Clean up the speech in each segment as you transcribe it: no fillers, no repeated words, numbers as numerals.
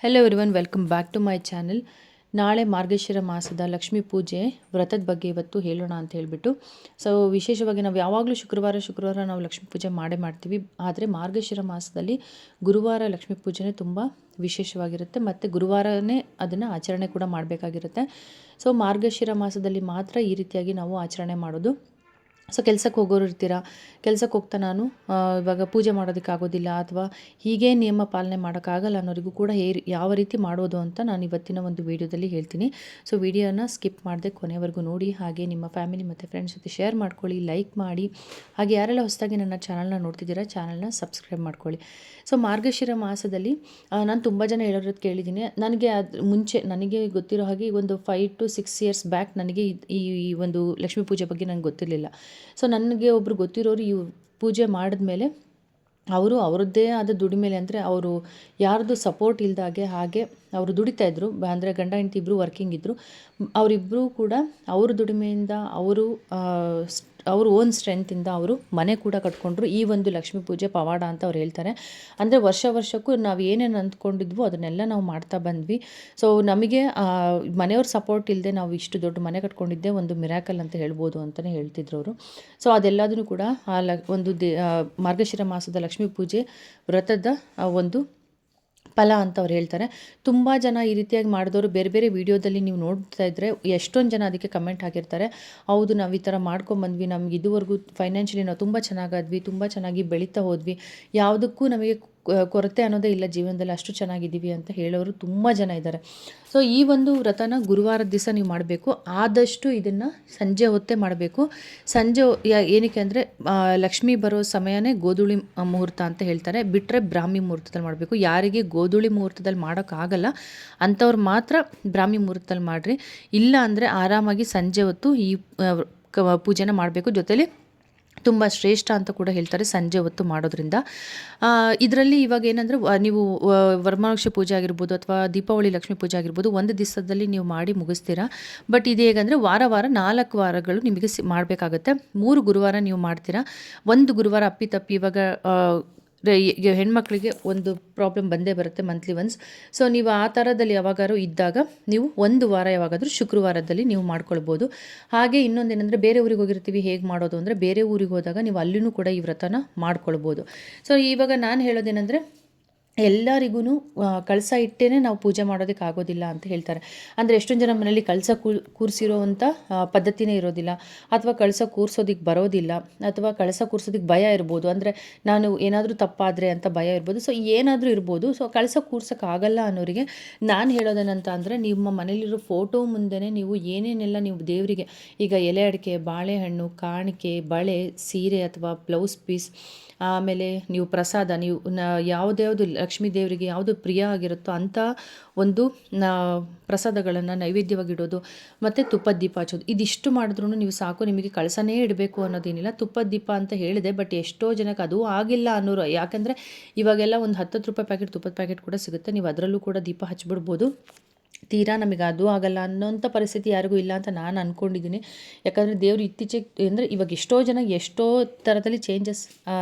Hello everyone, welcome back to my channel. ನಾಳೆ ಮಾರ್ಗಶಿರ ಮಾಸದ ಲಕ್ಷ್ಮೀ ಪೂಜೆ ವ್ರತದ ಬಗ್ಗೆ ಇವತ್ತು ಹೇಳೋಣ ಅಂತ ಹೇಳಿಬಿಟ್ಟು. ಸೊ ವಿಶೇಷವಾಗಿ ನಾವು ಯಾವಾಗಲೂ ಶುಕ್ರವಾರ ನಾವು ಲಕ್ಷ್ಮೀ ಪೂಜೆ ಮಾಡ್ತೀವಿ. ಆದರೆ ಮಾರ್ಗಶಿರ ಮಾಸದಲ್ಲಿ ಗುರುವಾರ ಲಕ್ಷ್ಮೀ ಪೂಜೆನೇ ತುಂಬ ವಿಶೇಷವಾಗಿರುತ್ತೆ ಮತ್ತು ಗುರುವಾರನೇ ಅದನ್ನು ಆಚರಣೆ ಕೂಡ ಮಾಡಬೇಕಾಗಿರುತ್ತೆ. ಸೊ ಮಾರ್ಗಶಿರ ಮಾಸದಲ್ಲಿ ಮಾತ್ರ ಈ ರೀತಿಯಾಗಿ ನಾವು ಆಚರಣೆ ಮಾಡೋದು. ಸೊ ಕೆಲ್ಸಕ್ಕೆ ಹೋಗೋರು ಇರ್ತೀರಾ, ಕೆಲ್ಸಕ್ಕೆ ಹೋಗ್ತಾ ನಾನು ಇವಾಗ ಪೂಜೆ ಮಾಡೋದಕ್ಕಾಗೋದಿಲ್ಲ ಅಥವಾ ಹೀಗೆ ನಿಯಮ ಪಾಲನೆ ಮಾಡೋಕ್ಕಾಗಲ್ಲ ಅನ್ನೋರಿಗೂ ಕೂಡ ಯಾವ ರೀತಿ ಮಾಡೋದು ಅಂತ ನಾನು ಇವತ್ತಿನ ಒಂದು ವೀಡಿಯೋದಲ್ಲಿ ಹೇಳ್ತೀನಿ. ಸೊ ವಿಡಿಯೋನ ಸ್ಕಿಪ್ ಮಾಡದೆ ಕೊನೆವರೆಗೂ ನೋಡಿ, ಹಾಗೆ ನಿಮ್ಮ ಫ್ಯಾಮಿಲಿ ಮತ್ತು ಫ್ರೆಂಡ್ಸ್ ಜೊತೆ ಶೇರ್ ಮಾಡ್ಕೊಳ್ಳಿ, ಲೈಕ್ ಮಾಡಿ, ಹಾಗೆ ಯಾರೆಲ್ಲ ಹೊಸದಾಗಿ ನನ್ನ ಚಾನಲ್ನ ನೋಡ್ತಿದ್ದೀರಾ ಚಾನಲ್ನ ಸಬ್ಸ್ಕ್ರೈಬ್ ಮಾಡ್ಕೊಳ್ಳಿ. ಸೊ ಮಾರ್ಗಶಿರ ಮಾಸದಲ್ಲಿ ನಾನು ತುಂಬ ಜನ ಹೇಳೋದು ಕೇಳಿದ್ದೀನಿ. ನನಗೆ ಮುಂಚೆ ನನಗೆ ಗೊತ್ತಿರೋ ಹಾಗೆ ಒಂದು 5 to 6 years ಬ್ಯಾಕ್ ನನಗೆ ಈ ಒಂದು ಲಕ್ಷ್ಮೀ ಪೂಜೆ ಬಗ್ಗೆ ನನಗೆ ಗೊತ್ತಿರಲಿಲ್ಲ. ಸೊ ನನಗೆ ಒಬ್ಬರು ಗೊತ್ತಿರೋರು ಈ ಪೂಜೆ ಮಾಡಿದ್ಮೇಲೆ ಅವರು ಅವರದ್ದೇ ಆದ ದುಡಿಮೇಲೆ, ಅಂದರೆ ಅವರು ಯಾರ್ದು ಸಪೋರ್ಟ್ ಇಲ್ದಾಗೆ ಹಾಗೆ ಅವರು ದುಡಿತಾಯಿದ್ರು. ಅಂದರೆ ಗಂಡ ಹೆಂಡತಿ ಇಬ್ಬರು ವರ್ಕಿಂಗ್ ಇದ್ದರು. ಅವರಿಬ್ಬರು ಕೂಡ ಅವ್ರ ದುಡಿಮೆಯಿಂದ ಅವ್ರ ಓನ್ ಸ್ಟ್ರೆಂತಿಂದ ಅವರು ಮನೆ ಕೂಡ ಕಟ್ಕೊಂಡ್ರು. ಈ ಒಂದು ಲಕ್ಷ್ಮೀ ಪೂಜೆ ಪವಾಡ ಅಂತ ಅವ್ರು ಹೇಳ್ತಾರೆ. ಅಂದರೆ ವರ್ಷಕ್ಕೂ ನಾವು ಏನೇನು ಅಂದ್ಕೊಂಡಿದ್ವೋ ಅದನ್ನೆಲ್ಲ ನಾವು ಮಾಡ್ತಾ ಬಂದ್ವಿ. ಸೊ ನಮಗೆ ಮನೆಯವ್ರ ಸಪೋರ್ಟ್ ಇಲ್ಲದೆ ನಾವು ಇಷ್ಟು ದೊಡ್ಡ ಮನೆ ಕಟ್ಕೊಂಡಿದ್ದೆ ಒಂದು ಮಿರಾಕಲ್ ಅಂತ ಹೇಳ್ಬೋದು ಅಂತಲೇ ಹೇಳ್ತಿದ್ರು ಅವರು. ಸೊ ಅದೆಲ್ಲದನ್ನು ಕೂಡ ಒಂದು ಮಾರ್ಗಶಿರ ಮಾಸದ ಲಕ್ಷ್ಮೀ ಪೂಜೆ ವ್ರತದ ಒಂದು ಫಲ ಅಂತ ಅವ್ರು ಹೇಳ್ತಾರೆ. ತುಂಬ ಜನ ಈ ರೀತಿಯಾಗಿ ಮಾಡಿದವರು ಬೇರೆ ಬೇರೆ ವೀಡಿಯೋದಲ್ಲಿ ನೀವು ನೋಡ್ತಾ ಇದ್ದರೆ ಎಷ್ಟೊಂದು ಜನ ಅದಕ್ಕೆ ಕಮೆಂಟ್ ಆಗಿರ್ತಾರೆ. ಹೌದು, ನಾವು ಈ ಥರ ಮಾಡ್ಕೊಂಬಂದ್ವಿ, ನಮ್ಗೆ ಇದುವರೆಗೂ ಫೈನಾನ್ಷಿಯಲಿ ನಾವು ತುಂಬ ಚೆನ್ನಾಗಾದ್ವಿ, ತುಂಬ ಚೆನ್ನಾಗಿ ಬೆಳೀತಾ ಹೋದ್ವಿ, ಯಾವುದಕ್ಕೂ ನಮಗೆ ಕೊರತೆ ಅನ್ನೋದೇ ಇಲ್ಲ ಜೀವನದಲ್ಲಿ, ಅಷ್ಟು ಚೆನ್ನಾಗಿದ್ದೀವಿ ಅಂತ ಹೇಳೋರು ತುಂಬ ಜನ ಇದ್ದಾರೆ. ಸೊ ಈ ಒಂದು ವ್ರತನ ಗುರುವಾರದ ದಿವಸ ನೀವು ಮಾಡಬೇಕು. ಆದಷ್ಟು ಇದನ್ನು ಸಂಜೆ ಹೊತ್ತೇ ಮಾಡಬೇಕು. ಸಂಜೆ ಏನಕ್ಕೆ ಅಂದರೆ ಲಕ್ಷ್ಮಿ ಬರೋ ಸಮಯನೇ ಗೋಧೂಳಿ ಮುಹೂರ್ತ ಅಂತ ಹೇಳ್ತಾರೆ. ಬಿಟ್ಟರೆ ಬ್ರಾಹ್ಮಿ ಮುಹೂರ್ತದಲ್ಲಿ ಮಾಡಬೇಕು. ಯಾರಿಗೆ ಗೋಧೂಳಿ ಮುಹೂರ್ತದಲ್ಲಿ ಮಾಡೋಕ್ಕಾಗಲ್ಲ ಅಂಥವ್ರು ಮಾತ್ರ ಬ್ರಾಹ್ಮಿ ಮುಹೂರ್ತದಲ್ಲಿ ಮಾಡಿರಿ. ಇಲ್ಲ ಅಂದರೆ ಆರಾಮಾಗಿ ಸಂಜೆ ಹೊತ್ತು ಈ ಪೂಜೆನ ಮಾಡಬೇಕು. ಜೊತೆಲಿ ತುಂಬ ಶ್ರೇಷ್ಠ ಅಂತ ಕೂಡ ಹೇಳ್ತಾರೆ ಸಂಜೆ ಹೊತ್ತು ಮಾಡೋದ್ರಿಂದ. ಇದರಲ್ಲಿ ಇವಾಗ ಏನಂದರೆ ನೀವು ವರಮಹಾಲಕ್ಷ್ಮಿ ಪೂಜೆ ಆಗಿರ್ಬೋದು ಅಥವಾ ದೀಪಾವಳಿ ಲಕ್ಷ್ಮೀ ಪೂಜೆ ಆಗಿರ್ಬೋದು ಒಂದು ದಿವಸದಲ್ಲಿ ನೀವು ಮಾಡಿ ಮುಗಿಸ್ತೀರಾ. ಬಟ್ ಇದು ಹೇಗಂದರೆ ವಾರ 4 ವಾರಗಳು ನಿಮಗೆ ಮಾಡಬೇಕಾಗತ್ತೆ. 3 ಗುರುವಾರ ನೀವು ಮಾಡ್ತೀರಾ. ಒಂದು ಗುರುವಾರ ಅಪ್ಪಿತಪ್ಪಿ ಇವಾಗ ಹೆಣ್ಮಕ್ಳಿಗೆ ಒಂದು ಪ್ರಾಬ್ಲಮ್ ಬಂದೇ ಬರುತ್ತೆ ಮಂತ್ಲಿ ಒನ್ಸ್. ಸೊ ನೀವು ಆ ಥರದಲ್ಲಿ ಯಾವಾಗಾದ್ರೂ ಇದ್ದಾಗ ನೀವು ಒಂದು ವಾರ ಯಾವಾಗಾದರೂ ಶುಕ್ರವಾರದಲ್ಲಿ ನೀವು ಮಾಡ್ಕೊಳ್ಬೋದು. ಹಾಗೆ ಇನ್ನೊಂದೇನೆಂದರೆ ಬೇರೆ ಊರಿಗೆ ಹೋಗಿರ್ತೀವಿ, ಹೇಗೆ ಮಾಡೋದು ಅಂದರೆ ಬೇರೆ ಊರಿಗೆ ಹೋದಾಗ ನೀವು ಅಲ್ಲಿನೂ ಕೂಡ ಈ ವ್ರತನ ಮಾಡ್ಕೊಳ್ಬೋದು. ಸೊ ಇವಾಗ ನಾನು ಹೇಳೋದೇನೆಂದರೆ ಎಲ್ಲರಿಗೂ ಕಳಸ ಇಟ್ಟೇ ನಾವು ಪೂಜೆ ಮಾಡೋದಕ್ಕಾಗೋದಿಲ್ಲ ಅಂತ ಹೇಳ್ತಾರೆ. ಅಂದರೆ ಎಷ್ಟೊಂದು ಜನ ಮನೇಲಿ ಕಳಸ ಕೂರಿಸಿರೋವಂಥ ಪದ್ಧತಿನೇ ಇರೋದಿಲ್ಲ, ಅಥವಾ ಕಳಸ ಕೂರಿಸೋದಕ್ಕೆ ಬರೋದಿಲ್ಲ, ಅಥವಾ ಕಳಸ ಕೂರಿಸೋದಕ್ಕೆ ಭಯ ಇರ್ಬೋದು. ಅಂದರೆ ನಾನು ಏನಾದರೂ ತಪ್ಪಾದರೆ ಅಂತ ಭಯ ಇರ್ಬೋದು. ಸೊ ಏನಾದರೂ ಇರ್ಬೋದು. ಸೊ ಕಳಸ ಕೂರ್ಸೋಕ್ಕಾಗಲ್ಲ ಅನ್ನೋರಿಗೆ ನಾನು ಹೇಳೋದೇನಂತ ಅಂದರೆ ನಿಮ್ಮ ಮನೇಲಿರೋ ಫೋಟೋ ಮುಂದೆನೇ ನೀವು ಏನೇನೆಲ್ಲ ನೀವು ದೇವರಿಗೆ, ಈಗ ಎಲೆ ಅಡಿಕೆ, ಬಾಳೆಹಣ್ಣು, ಕಾಣಿಕೆ, ಬಳೆ, ಸೀರೆ ಅಥವಾ ಬ್ಲೌಸ್ ಪೀಸ್, ಆಮೇಲೆ ನೀವು ಪ್ರಸಾದ, ನೀವು ಯಾವುದ್ಯಾವುದು ಲಕ್ಷ್ಮೀ ದೇವರಿಗೆ ಯಾವುದು ಪ್ರಿಯ ಆಗಿರುತ್ತೋ ಅಂಥ ಒಂದು ಪ್ರಸಾದಗಳನ್ನು ನೈವೇದ್ಯವಾಗಿ ಇಡೋದು, ಮತ್ತು ತುಪ್ಪದ ದೀಪ ಹಚ್ಚೋದು. ಇದಿಷ್ಟು ಮಾಡಿದ್ರೂ ನೀವು ಸಾಕು, ನಿಮಗೆ ಕಳಸನೇ ಇಡಬೇಕು ಅನ್ನೋದೇನಿಲ್ಲ. ತುಪ್ಪದ ದೀಪ ಅಂತ ಹೇಳಿದೆ, ಬಟ್ ಎಷ್ಟೋ ಜನಕ್ಕೆ ಅದು ಆಗಿಲ್ಲ ಅನ್ನೋರು. ಯಾಕೆಂದರೆ ಇವಾಗೆಲ್ಲ ಒಂದು 10 ರೂಪಾಯಿ ಪ್ಯಾಕೆಟ್ ತುಪ್ಪದ ಪ್ಯಾಕೆಟ್ ಕೂಡ ಸಿಗುತ್ತೆ, ನೀವು ಅದರಲ್ಲೂ ಕೂಡ ದೀಪ ಹಚ್ಬಿಡ್ಬೋದು. ತೀರಾ ನಮಗೆ ಅದು ಆಗಲ್ಲ ಅನ್ನೋಂಥ ಪರಿಸ್ಥಿತಿ ಯಾರಿಗೂ ಇಲ್ಲ ಅಂತ ನಾನು ಅಂದ್ಕೊಂಡಿದ್ದೀನಿ. ಯಾಕಂದರೆ ದೇವರು ಇತ್ತೀಚೆಗೆ ಅಂದರೆ ಇವಾಗ ಎಷ್ಟೋ ಜನ ಎಷ್ಟೋ ಥರದಲ್ಲಿ ಚೇಂಜಸ್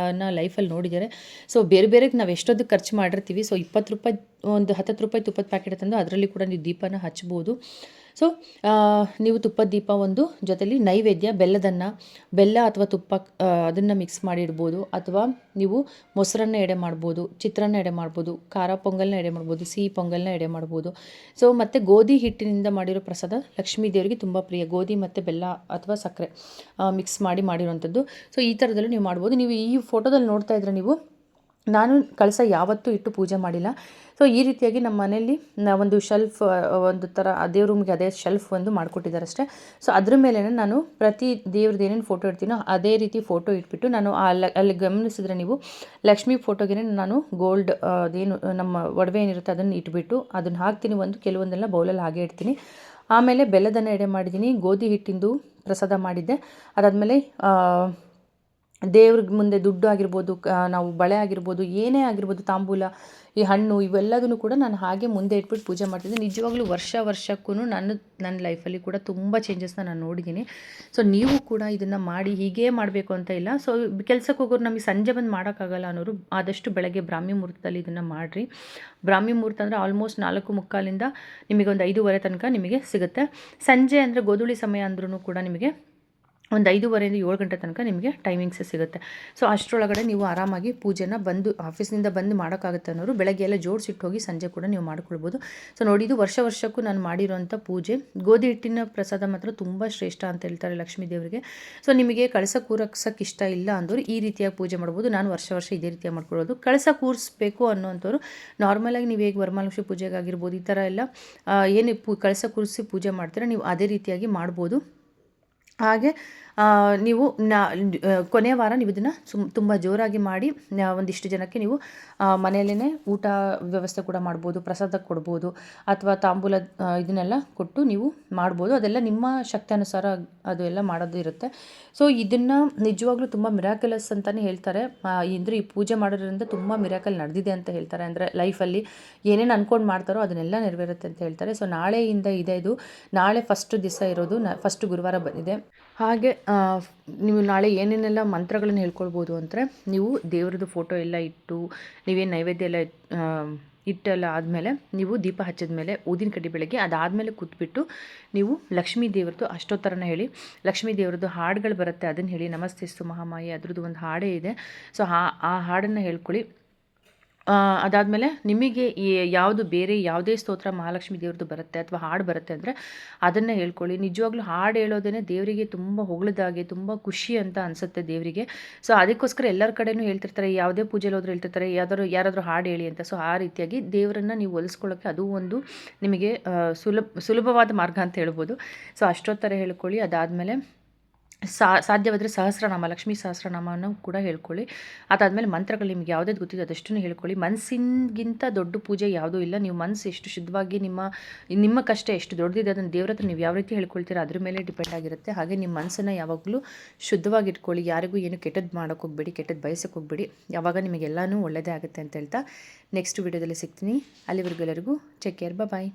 ಲೈಫಲ್ಲಿ ನೋಡಿದ್ದಾರೆ. ಸೊ ಬೇರೆಗೆ ನಾವು ಎಷ್ಟೊಂದು ಖರ್ಚು ಮಾಡಿರ್ತೀವಿ. ಸೊ 20 ರೂಪಾಯಿ ಒಂದು 10 ರೂಪಾಯಿ ತುಪ್ಪದ ಪ್ಯಾಕೆಟ್ ತಂದು ಅದರಲ್ಲಿ ಕೂಡ ನೀವು ದೀಪನ ಹಚ್ಬೋದು. ಸೊ ನೀವು ತುಪ್ಪದ ದೀಪ ಒಂದು, ಜೊತೆಲಿ ನೈವೇದ್ಯ ಬೆಲ್ಲ ಅಥವಾ ತುಪ್ಪ ಅದನ್ನು ಮಿಕ್ಸ್ ಮಾಡಿ ಇಡ್ಬೋದು. ಅಥವಾ ನೀವು ಮೊಸರನ್ನ ಎಡೆ ಮಾಡ್ಬೋದು, ಚಿತ್ರಾನ್ನ ಎಡೆ ಮಾಡ್ಬೋದು, ಖಾರ ಪೊಂಗಲ್ನ ಎಡೆ ಮಾಡ್ಬೋದು, ಸಿಹಿ ಪೊಂಗಲ್ನ ಎಡೆ ಮಾಡ್ಬೋದು. ಸೊ ಮತ್ತು ಗೋಧಿ ಹಿಟ್ಟಿನಿಂದ ಮಾಡಿರೋ ಪ್ರಸಾದ ಲಕ್ಷ್ಮೀ ದೇವರಿಗೆ ತುಂಬ ಪ್ರಿಯ. ಗೋಧಿ ಮತ್ತು ಬೆಲ್ಲ ಅಥವಾ ಸಕ್ಕರೆ ಮಿಕ್ಸ್ ಮಾಡಿರೋವಂಥದ್ದು. ಸೊ ಈ ಥರದಲ್ಲೂ ನೀವು ಮಾಡ್ಬೋದು. ನೀವು ಈ ಫೋಟೋದಲ್ಲಿ ನೋಡ್ತಾ ಇದ್ರೆ ನೀವು, ನಾನು ಕಳಸ ಯಾವತ್ತೂ ಇಟ್ಟು ಪೂಜೆ ಮಾಡಿಲ್ಲ. ಸೊ ಈ ರೀತಿಯಾಗಿ ನಮ್ಮ ಮನೆಯಲ್ಲಿ ಒಂದು ಶೆಲ್ಫ್, ಒಂದು ಥರ ದೇವ್ರ ರೂಮ್ಗೆ ಅದೇ ಶೆಲ್ಫ್ ಒಂದು ಮಾಡಿಕೊಟ್ಟಿದ್ದಾರೆ ಅಷ್ಟೇ. ಸೊ ಅದ್ರ ಮೇಲೆ ನಾನು ಪ್ರತಿ ದೇವ್ರದ್ದು ಏನೇನು ಫೋಟೋ ಇಡ್ತೀನೋ ಅದೇ ರೀತಿ ಫೋಟೋ ಇಟ್ಬಿಟ್ಟು ನಾನು ಅಲ್ಲಿ ಗಮನಿಸಿದ್ರೆ ನೀವು ಲಕ್ಷ್ಮೀ ಫೋಟೋಗೆ ನಾನು ಗೋಲ್ಡ್ ಅದೇನು ನಮ್ಮ ಒಡವೆ ಏನಿರುತ್ತೆ ಅದನ್ನು ಇಟ್ಬಿಟ್ಟು ಅದನ್ನು ಹಾಕ್ತೀನಿ. ಕೆಲವೊಂದೆಲ್ಲ ಬೌಲಲ್ಲಿ ಹಾಗೆ ಇಡ್ತೀನಿ. ಆಮೇಲೆ ಬೆಲ್ಲದನ್ನ ಎಡೆ ಮಾಡಿದ್ದೀನಿ, ಗೋಧಿ ಹಿಟ್ಟಿಂದು ಪ್ರಸಾದ ಮಾಡಿದ್ದೆ. ಅದಾದಮೇಲೆ ದೇವ್ರ ಮುಂದೆ ದುಡ್ಡು ಆಗಿರ್ಬೋದು, ನಾವು ಬಳೆ ಆಗಿರ್ಬೋದು, ಏನೇ ಆಗಿರ್ಬೋದು, ತಾಂಬೂಲ, ಈ ಹಣ್ಣು ಇವೆಲ್ಲದನ್ನು ಕೂಡ ನಾನು ಹಾಗೆ ಮುಂದೆ ಇಟ್ಬಿಟ್ಟು ಪೂಜೆ ಮಾಡ್ತಿದ್ದೆ. ನಿಜವಾಗ್ಲೂ ವರ್ಷಕ್ಕೂ ನನ್ನ ಲೈಫಲ್ಲಿ ಕೂಡ ತುಂಬ ಚೇಂಜಸ್ನ ನಾನು ನೋಡಿದ್ದೀನಿ. ಸೊ ನೀವು ಕೂಡ ಇದನ್ನು ಮಾಡಿ, ಹೀಗೇ ಮಾಡಬೇಕು ಅಂತ ಇಲ್ಲ. ಸೊ ಕೆಲ್ಸಕ್ಕೆ ಹೋಗೋರು ನಮಗೆ ಸಂಜೆ ಬಂದು ಮಾಡೋಕ್ಕಾಗಲ್ಲ ಅನ್ನೋರು ಆದಷ್ಟು ಬೆಳಗ್ಗೆ ಬ್ರಾಹ್ಮಿ ಮುಹೂರ್ತದಲ್ಲಿ ಇದನ್ನು ಮಾಡಿರಿ. ಬ್ರಾಹ್ಮಿ ಮುಹೂರ್ತ ಅಂದರೆ ಆಲ್ಮೋಸ್ಟ್ 4:45 ನಿಮಗೆ ಒಂದು 5:30 ತನಕ ನಿಮಗೆ ಸಿಗುತ್ತೆ. ಸಂಜೆ ಅಂದರೆ ಗೋಧೂಳಿ ಸಮಯ ಅಂದ್ರೂ ಕೂಡ ನಿಮಗೆ ಒಂದು 5:30 7 ಗಂಟೆ ತನಕ ನಿಮಗೆ ಟೈಮಿಂಗ್ಸ್ ಸಿಗುತ್ತೆ. ಸೊ ಅಷ್ಟರೊಳಗಡೆ ನೀವು ಆರಾಮಾಗಿ ಪೂಜೆನ ಆಫೀಸ್ನಿಂದ ಬಂದು ಮಾಡೋಕ್ಕಾಗುತ್ತೆ ಅನ್ನೋರು ಬೆಳಗ್ಗೆ ಎಲ್ಲ ಜೋಡಿಸಿಟ್ಟು ಹೋಗಿ ಸಂಜೆ ಕೂಡ ನೀವು ಮಾಡ್ಕೊಳ್ಬೋದು. ಸೊ ನೋಡಿ, ಇದು ವರ್ಷಕ್ಕೂ ನಾನು ಮಾಡಿರೋಂಥ ಪೂಜೆ. ಗೋಧಿ ಹಿಟ್ಟಿನ ಪ್ರಸಾದ ಮಾತ್ರ ತುಂಬ ಶ್ರೇಷ್ಠ ಅಂತ ಹೇಳ್ತಾರೆ ಲಕ್ಷ್ಮೀ ದೇವರಿಗೆ. ಸೊ ನಿಮಗೆ ಕಳಸ ಕೂರಕ್ಸಕ್ಕೆ ಇಷ್ಟ ಇಲ್ಲ ಅಂದವರು ಈ ರೀತಿಯಾಗಿ ಪೂಜೆ ಮಾಡ್ಬೋದು. ನಾನು ವರ್ಷ ಇದೇ ರೀತಿಯಾಗಿ ಮಾಡ್ಕೊಳ್ಳೋದು. ಕಳಸ ಕೂರಿಸ್ಬೇಕು ಅನ್ನೋವಂಥವ್ರು ನಾರ್ಮಲಾಗಿ ನೀವು ಹೇಗೆ ವರಮಹಾಲಕ್ಷ್ಮಿ ಪೂಜೆಗಾಗಿರ್ಬೋದು, ಈ ಥರ ಎಲ್ಲ ಏನು ಕಳಸ ಕೂರಿಸಿ ಪೂಜೆ ಮಾಡ್ತೀರಾ ನೀವು ಅದೇ ರೀತಿಯಾಗಿ ಮಾಡ್ಬೋದು. ಹಾಗೆ ನೀವು ಕೊನೆಯ ವಾರ ನೀವು ಇದನ್ನು ತುಂಬ ಜೋರಾಗಿ ಮಾಡಿ ಒಂದಿಷ್ಟು ಜನಕ್ಕೆ ನೀವು ಮನೆಯಲ್ಲೇ ಊಟ ವ್ಯವಸ್ಥೆ ಕೂಡ ಮಾಡ್ಬೋದು, ಪ್ರಸಾದ ಕೊಡ್ಬೋದು, ಅಥವಾ ತಾಂಬೂಲ ಇದನ್ನೆಲ್ಲ ಕೊಟ್ಟು ನೀವು ಮಾಡ್ಬೋದು. ಅದೆಲ್ಲ ನಿಮ್ಮ ಶಕ್ತಿ ಅದು ಎಲ್ಲ ಮಾಡೋದು ಇರುತ್ತೆ. ಸೊ ಇದನ್ನು ನಿಜವಾಗ್ಲೂ ತುಂಬ ಮಿರಾಕಲಸ್ ಅಂತಲೇ ಹೇಳ್ತಾರೆ. ಅಂದರೆ ಈ ಪೂಜೆ ಮಾಡೋದ್ರಿಂದ ತುಂಬ ಮಿರಾಕಲ್ ನಡೆದಿದೆ ಅಂತ ಹೇಳ್ತಾರೆ. ಅಂದರೆ ಲೈಫಲ್ಲಿ ಏನೇನು ಅಂದ್ಕೊಂಡು ಮಾಡ್ತಾರೋ ಅದನ್ನೆಲ್ಲ ನೆರವೇರುತ್ತೆ ಅಂತ ಹೇಳ್ತಾರೆ. ಸೊ ನಾಳೆಯಿಂದ ಇದೆ ಇದು. ನಾಳೆ ಫಸ್ಟ್ ದಿವಸ ಇರೋದು, ಫಸ್ಟ್ ಗುರುವಾರ ಬಂದಿದೆ. ಹಾಗೆ ನೀವು ನಾಳೆ ಏನೇನೆಲ್ಲ ಮಂತ್ರಗಳನ್ನು ಹೇಳ್ಕೊಳ್ಬೋದು ಅಂದರೆ, ನೀವು ದೇವ್ರದ್ದು ಫೋಟೋ ಎಲ್ಲ ಇಟ್ಟು ನೀವೇನು ನೈವೇದ್ಯ ಎಲ್ಲ ಇಟ್ಟೆಲ್ಲ ಆದಮೇಲೆ ನೀವು ದೀಪ ಹಚ್ಚಿದ ಮೇಲೆ ಊದಿನ ಕಡ್ಡಿ ಬೆಳಗ್ಗೆ ಅದಾದಮೇಲೆ ಕೂತ್ಬಿಟ್ಟು ನೀವು ಲಕ್ಷ್ಮೀ ದೇವ್ರದ್ದು ಅಷ್ಟೋತ್ತರನ ಹೇಳಿ. ಲಕ್ಷ್ಮೀ ದೇವ್ರದ್ದು ಹಾಡುಗಳು ಬರುತ್ತೆ, ಅದನ್ನು ಹೇಳಿ. ನಮಸ್ತೆಸ್ತು ಮಹಾಮಾಯಿ ಅದ್ರದ್ದು ಒಂದು ಹಾಡೇ ಇದೆ. ಸೊ ಆ ಹಾಡನ್ನು ಹೇಳ್ಕೊಳ್ಳಿ. ಅದಾದಮೇಲೆ ನಿಮಗೆ ಯಾವುದು ಬೇರೆ ಯಾವುದೇ ಸ್ತೋತ್ರ ಮಹಾಲಕ್ಷ್ಮೀ ದೇವ್ರದ್ದು ಬರುತ್ತೆ ಅಥವಾ ಹಾಡು ಬರುತ್ತೆ ಅಂದರೆ ಅದನ್ನು ಹೇಳ್ಕೊಳ್ಳಿ. ನಿಜವಾಗ್ಲೂ ಹಾಡು ಹೇಳೋದೇ ದೇವರಿಗೆ ತುಂಬ ಹೊಗಳದಾಗೆ, ತುಂಬ ಖುಷಿ ಅಂತ ಅನಿಸುತ್ತೆ ದೇವರಿಗೆ. ಸೊ ಅದಕ್ಕೋಸ್ಕರ ಎಲ್ಲರ ಕಡೆಯೂ ಹೇಳ್ತಿರ್ತಾರೆ, ಯಾವುದೇ ಪೂಜೆಯಲ್ಲಿ ಹೋದರೂ ಹೇಳ್ತಿರ್ತಾರೆ ಯಾರಾದರೂ ಹಾಡು ಹೇಳಿ ಅಂತ. ಸೊ ಆ ರೀತಿಯಾಗಿ ದೇವರನ್ನು ನೀವು ಒಲಿಸ್ಕೊಳ್ಳೋಕ್ಕೆ ಅದು ಒಂದು ನಿಮಗೆ ಸುಲಭವಾದ ಮಾರ್ಗ ಅಂತ ಹೇಳ್ಬೋದು. ಸೊ ಅಷ್ಟೊತ್ತರ ಹೇಳ್ಕೊಳ್ಳಿ. ಅದಾದಮೇಲೆ ಸಾಧ್ಯವಾದರೆ ಸಹಸ್ರನಾಮ, ಲಕ್ಷ್ಮೀ ಸಹಸ್ರನಾಮವನ್ನು ಕೂಡ ಹೇಳ್ಕೊಳ್ಳಿ. ಅದಾದಮೇಲೆ ಮಂತ್ರಗಳು ನಿಮ್ಗೆ ಯಾವುದಾದ್ರು ಗೊತ್ತಿದೆ ಅದಷ್ಟನ್ನು ಹೇಳ್ಕೊಳ್ಳಿ. ಮನಸ್ಸಿಗಿಂತ ದೊಡ್ಡ ಪೂಜೆ ಯಾವುದೂ ಇಲ್ಲ. ನೀವು ಮನಸ್ಸು ಎಷ್ಟು ಶುದ್ಧವಾಗಿ ನಿಮ್ಮ ಕಷ್ಟ ಎಷ್ಟು ದೊಡ್ಡದಿದೆ ಅದನ್ನು ದೇವ್ರ ಹತ್ರ ನೀವು ಯಾವ ರೀತಿ ಹೇಳ್ಕೊಳ್ತೀರಾ ಅದ್ರ ಮೇಲೆ ಡಿಪೆಂಡ್ ಆಗಿರುತ್ತೆ. ಹಾಗೆ ನಿಮ್ಮ ಮನಸ್ಸನ್ನು ಯಾವಾಗಲೂ ಶುದ್ಧವಾಗಿ ಇಟ್ಕೊಳ್ಳಿ. ಯಾರಿಗೂ ಏನು ಕೆಟ್ಟದ್ದು ಮಾಡೋಕ್ಕೆ ಹೋಗಬೇಡಿ, ಕೆಟ್ಟದ್ದು ಬಯಸಕ್ಕೆ ಹೋಗಬೇಡಿ. ಯಾವಾಗ ನಿಮಗೆಲ್ಲನೂ ಒಳ್ಳೆಯದೇ ಆಗುತ್ತೆ ಅಂತ ಹೇಳ್ತಾ ನೆಕ್ಸ್ಟ್ ವಿಡಿಯೋದಲ್ಲಿ ಸಿಗ್ತೀನಿ. ಅಲ್ಲಿವರೆಗೂ ಎಲ್ಲರಿಗೂ ಟೇಕ್ ಕೇರ್, ಬಾಯ್.